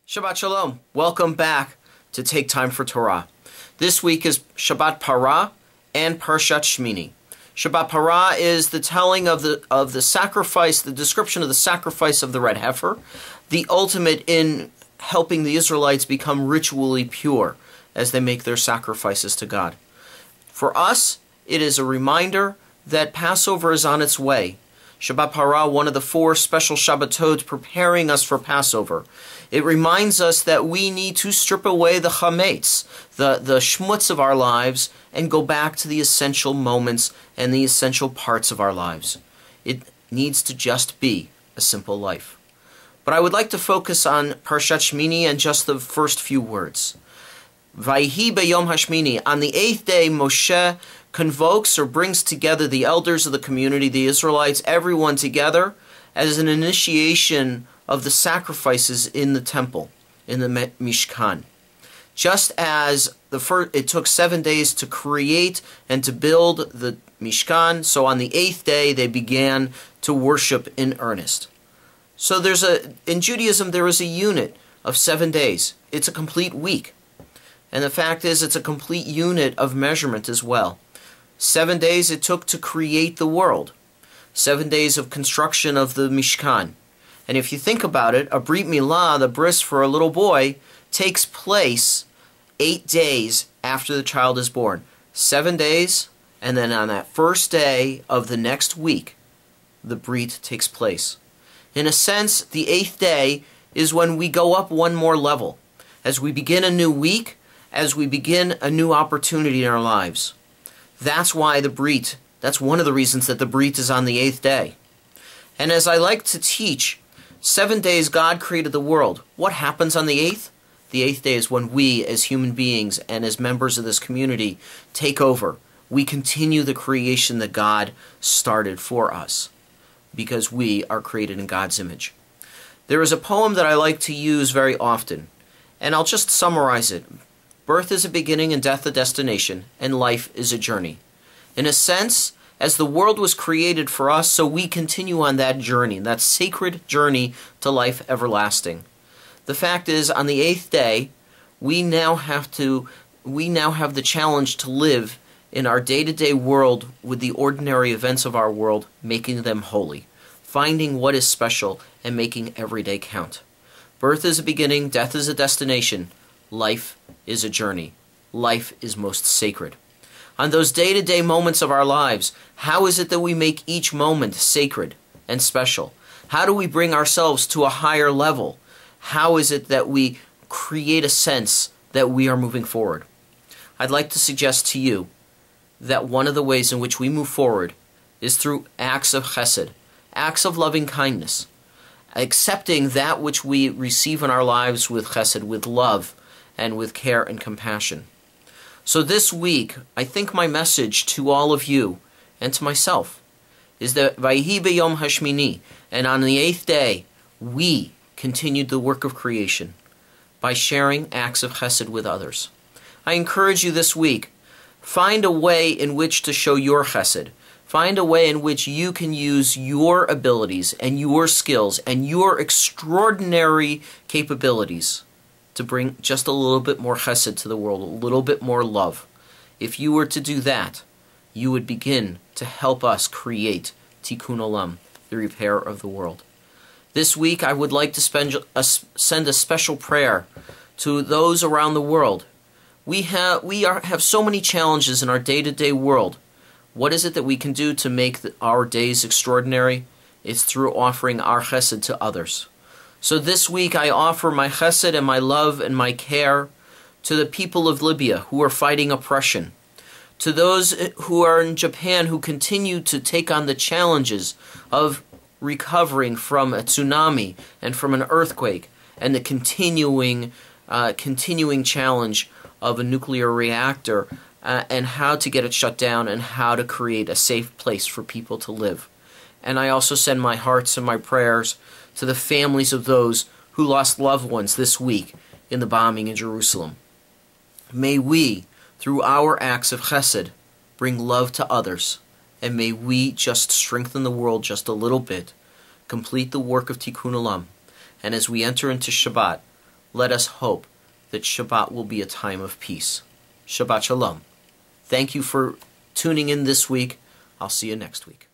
Shabbat Shalom. Welcome back to Take Time for Torah. This week is Shabbat Parah and Parshat Shmini. Shabbat Parah is the telling of the sacrifice, the description of the sacrifice of the red heifer, the ultimate in helping the Israelites become ritually pure as they make their sacrifices to God. For us, it is a reminder that Passover is on its way. Shabbat Parah, one of the four special Shabbatot preparing us for Passover. It reminds us that we need to strip away the chametz, the schmutz of our lives, and go back to the essential moments and the essential parts of our lives. It needs to just be a simple life. But I would like to focus on Parshat Shmini and just the first few words. Vayhi beyom hashmini. On the eighth day, Moshe convokes or brings together the elders of the community, the Israelites, everyone together as an initiation of the sacrifices in the temple, in the Mishkan. Just as it took 7 days to create and to build the Mishkan, so on the eighth day they began to worship in earnest. So in Judaism there is a unit of 7 days. It's a complete week. And the fact is it's a complete unit of measurement as well. 7 days it took to create the world. 7 days of construction of the Mishkan. And if you think about it, a Brit Milah, the bris for a little boy, takes place 8 days after the child is born. 7 days, and then on that first day of the next week, the Brit takes place. In a sense, the eighth day is when we go up one more level. As we begin a new week, as we begin a new opportunity in our lives. That's why the Brit, that's one of the reasons that the Brit is on the eighth day. And as I like to teach, 7 days God created the world. What happens on the eighth? The eighth day is when we, as human beings and as members of this community, take over. We continue the creation that God started for us because we are created in God's image. There is a poem that I like to use very often, and I'll just summarize it. Birth is a beginning and death a destination, and life is a journey. In a sense, as the world was created for us, so we continue on that journey, that sacred journey to life everlasting. The fact is, on the eighth day, we now have the challenge to live in our day-to-day world with the ordinary events of our world, making them holy, finding what is special, and making every day count. Birth is a beginning, death is a destination. Life is a journey. Life is most sacred. On those day-to-day moments of our lives, how is it that we make each moment sacred and special? How do we bring ourselves to a higher level? How is it that we create a sense that we are moving forward? I'd like to suggest to you that one of the ways in which we move forward is through acts of chesed, acts of loving kindness, accepting that which we receive in our lives with chesed, with love, and with care and compassion. So this week, I think my message to all of you and to myself is that Vayhi beyom hashmini, and on the eighth day, we continued the work of creation by sharing acts of chesed with others. I encourage you this week, find a way in which to show your chesed. Find a way in which you can use your abilities and your skills and your extraordinary capabilities to bring just a little bit more chesed to the world, a little bit more love. If you were to do that, you would begin to help us create tikkun olam, the repair of the world. This week, I would like to send a special prayer to those around the world. We have so many challenges in our day-to-day world. What is it that we can do to make our days extraordinary? It's through offering our chesed to others. So this week I offer my chesed and my love and my care to the people of Libya who are fighting oppression, to those who are in Japan who continue to take on the challenges of recovering from a tsunami and from an earthquake and the continuing challenge of a nuclear reactor and how to get it shut down and how to create a safe place for people to live. And I also send my hearts and my prayers to the families of those who lost loved ones this week in the bombing in Jerusalem. May we, through our acts of chesed, bring love to others, and may we just strengthen the world just a little bit, complete the work of tikkun olam, and as we enter into Shabbat, let us hope that Shabbat will be a time of peace. Shabbat Shalom. Thank you for tuning in this week. I'll see you next week.